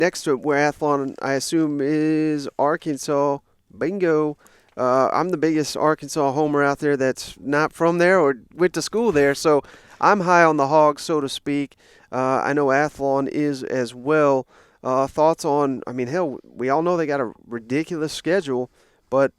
next to where Athlon, I assume, is Arkansas. Bingo. I'm the biggest Arkansas homer out there that's not from there or went to school there, so I'm high on the Hogs, so to speak. I know Athlon is as well. Thoughts on, I mean, hell, we all know they got a ridiculous schedule, but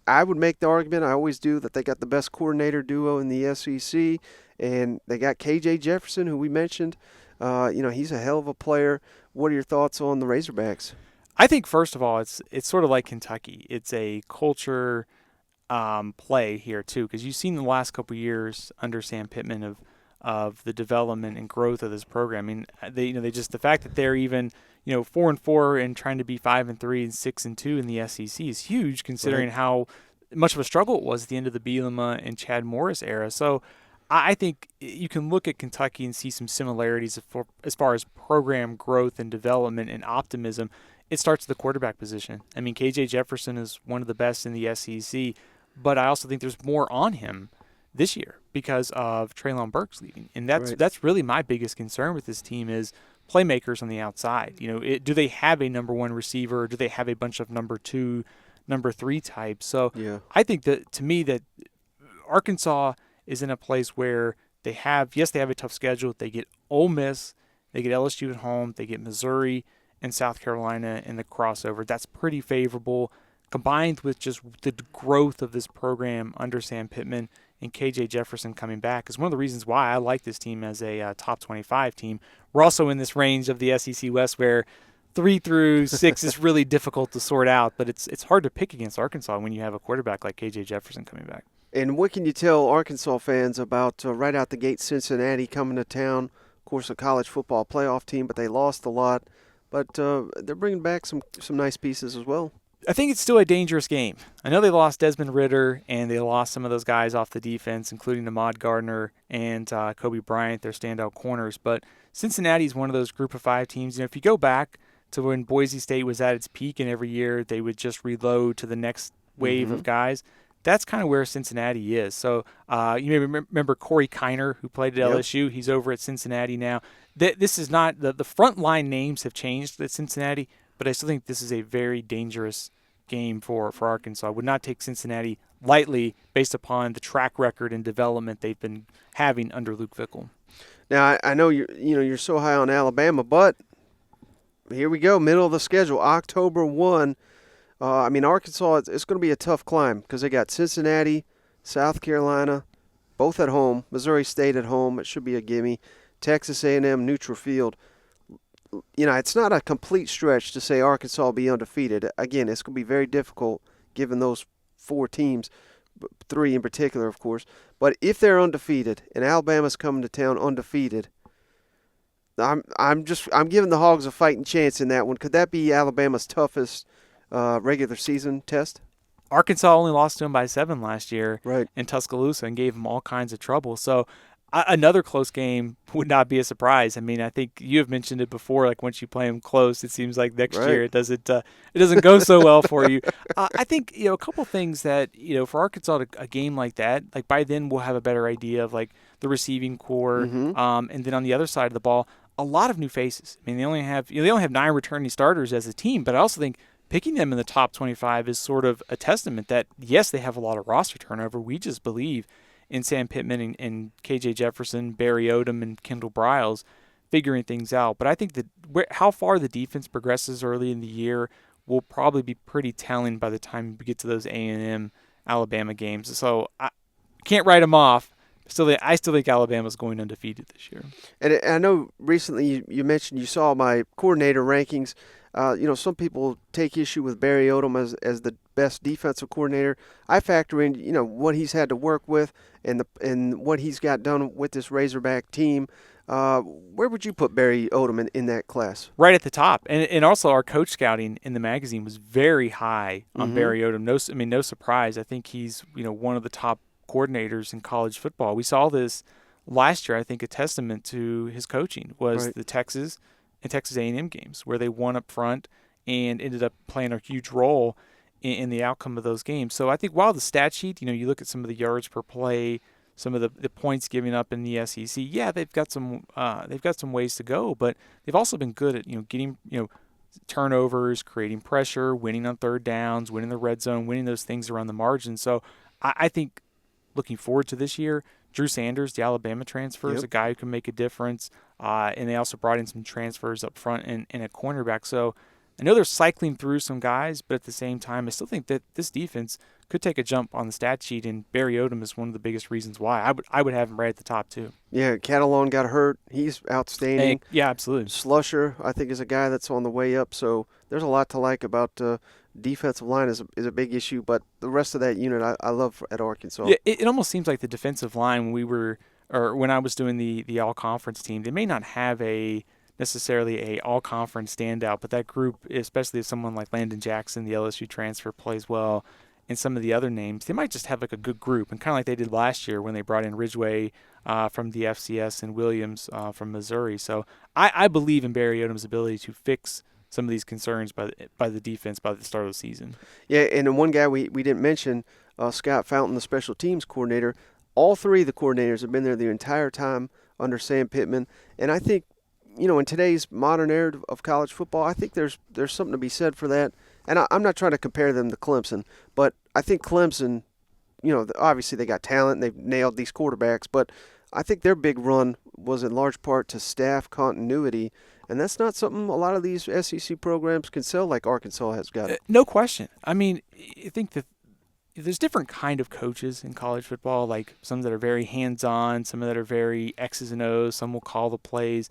I would make the argument, I always do, that they got the best coordinator duo in the SEC, and they got KJ Jefferson, who we mentioned. He's a hell of a player. What are your thoughts on the Razorbacks? I think first of all, it's sort of like Kentucky. It's a culture play here too, because you've seen the last couple of years under Sam Pittman of the development and growth of this program. I mean, they just the fact that they're even 4-4 and trying to be 5-3 and 6-2 in the SEC is huge, considering Right. how much of a struggle it was at the end of the Bielema and Chad Morris era. So I think you can look at Kentucky and see some similarities as far as program growth and development and optimism. It starts at the quarterback position. I mean, KJ Jefferson is one of the best in the SEC, but I also think there's more on him this year because of Traylon Burks leaving, and Right. that's really my biggest concern with this team is playmakers on the outside. Do they have a number one receiver, or do they have a bunch of number two, number three types? So Yeah. I think that to me that Arkansas is in a place where they have a tough schedule. They get Ole Miss, they get LSU at home, they get Missouri and South Carolina in the crossover. That's pretty favorable, combined with just the growth of this program under Sam Pittman and KJ Jefferson coming back is one of the reasons why I like this team as a top 25 team. We're also in this range of the SEC West where 3 through 6 is really difficult to sort out, but it's hard to pick against Arkansas when you have a quarterback like KJ Jefferson coming back. And what can you tell Arkansas fans about right out the gate Cincinnati coming to town? Of course, a college football playoff team, but they lost a lot. But they're bringing back some nice pieces as well. I think it's still a dangerous game. I know they lost Desmond Ritter and they lost some of those guys off the defense, including Ahmad Gardner and Kobe Bryant, their standout corners. But Cincinnati is one of those group of five teams. If you go back to when Boise State was at its peak and every year they would just reload to the next wave Mm-hmm. of guys, that's kind of where Cincinnati is. So you may remember Corey Kiner, who played at Yep. LSU. He's over at Cincinnati now. This is not the front line names have changed at Cincinnati, but I still think this is a very dangerous game for Arkansas. I would not take Cincinnati lightly based upon the track record and development they've been having under Luke Fickell. Now I know you're so high on Alabama, but here we go, middle of the schedule, October 1. Arkansas, it's going to be a tough climb because they got Cincinnati, South Carolina, both at home. Missouri State at home. It should be a gimme. Texas A&M, neutral field. It's not a complete stretch to say Arkansas will be undefeated. Again, it's going to be very difficult given those four teams, three in particular, of course. But if they're undefeated and Alabama's coming to town undefeated, I'm giving the Hogs a fighting chance in that one. Could that be Alabama's toughest regular season test? Arkansas only lost to them by 7 last year Right. in Tuscaloosa and gave them all kinds of trouble. So another close game would not be a surprise. I mean, I think you have mentioned it before. Like once you play them close, it seems like next Right. year it doesn't go so well for you. I think a couple things that for Arkansas a game like that, like by then we'll have a better idea of like the receiving core, Mm-hmm. and then on the other side of the ball, a lot of new faces. I mean, they only have 9 returning starters as a team, but I also think picking them in the top 25 is sort of a testament that, yes, they have a lot of roster turnover. We just believe in Sam Pittman and KJ Jefferson, Barry Odom, and Kendall Briles figuring things out. But I think that how far the defense progresses early in the year will probably be pretty telling by the time we get to those A&M Alabama games. So I can't write them off. I still think Alabama's going undefeated this year. And I know recently you mentioned you saw my coordinator rankings. Some people take issue with Barry Odom as the best defensive coordinator. I factor in, what he's had to work with and what he's got done with this Razorback team. Where would you put Barry Odom in that class? Right at the top, and also our coach scouting in the magazine was very high on Mm-hmm. Barry Odom. No surprise. I think he's one of the top coordinators in college football. We saw this last year. I think a testament to his coaching was Right. the Texas and Texas A&M games where they won up front and ended up playing a huge role in the outcome of those games. So I think while the stat sheet, you look at some of the yards per play, some of the points given up in the SEC, yeah, they've got some ways to go, but they've also been good at getting turnovers, creating pressure, winning on third downs, winning the red zone, winning those things around the margin. So I think looking forward to this year, Drew Sanders, the Alabama transfer, is Yep. a guy who can make a difference. And they also brought in some transfers up front and a cornerback. So I know they're cycling through some guys, but at the same time, I still think that this defense could take a jump on the stat sheet, and Barry Odom is one of the biggest reasons why. I would have him right at the top too. Yeah, Catalon got hurt. He's outstanding. Yeah, absolutely. Slusher, I think, is a guy that's on the way up. So there's a lot to like about defensive line is a big issue, but the rest of that unit I love at Arkansas. Yeah, it almost seems like the defensive line when I was doing the all conference team, they may not have necessarily a all conference standout, but that group, especially if someone like Landon Jackson, the LSU transfer, plays well, and some of the other names, they might just have like a good group, and kind of like they did last year when they brought in Ridgeway from the FCS and Williams from Missouri. So I believe in Barry Odom's ability to fix some of these concerns by the defense by the start of the season. Yeah, and then one guy we didn't mention, Scott Fountain, the special teams coordinator. All three of the coordinators have been there the entire time under Sam Pittman, and I think, in today's modern era of college football, I think there's something to be said for that. And I'm not trying to compare them to Clemson, but I think Clemson, obviously they got talent and they've nailed these quarterbacks, but I think their big run was in large part to staff continuity, and that's not something a lot of these SEC programs can sell like Arkansas has got. No question. I mean, I think that there's different kind of coaches in college football, like some that are very hands-on, some that are very X's and O's, some will call the plays.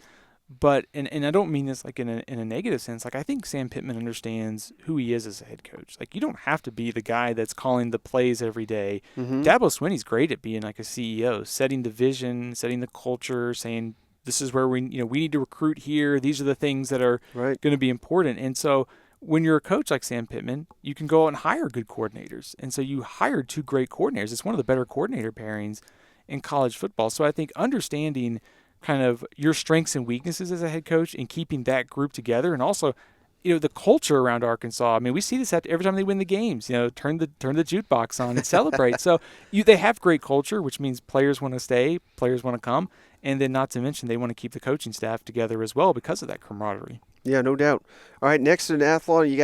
But and I don't mean this like in a negative sense. Like I think Sam Pittman understands who he is as a head coach. Like you don't have to be the guy that's calling the plays every day. Mm-hmm. Dabo Swinney's great at being like a CEO, setting the vision, setting the culture, saying this is where we need to recruit here. These are the things that are Right. going to be important. And so when you're a coach like Sam Pittman, you can go out and hire good coordinators. And so you hired two great coordinators. It's one of the better coordinator pairings in college football. So I think understanding kind of your strengths and weaknesses as a head coach and keeping that group together, and also the culture around Arkansas. I mean, we see this every time they win the games. Turn the jukebox on and celebrate. So they have great culture, which means players want to stay, players want to come, and then not to mention they want to keep the coaching staff together as well because of that camaraderie. Yeah, no doubt. All right, next in Athlon, you got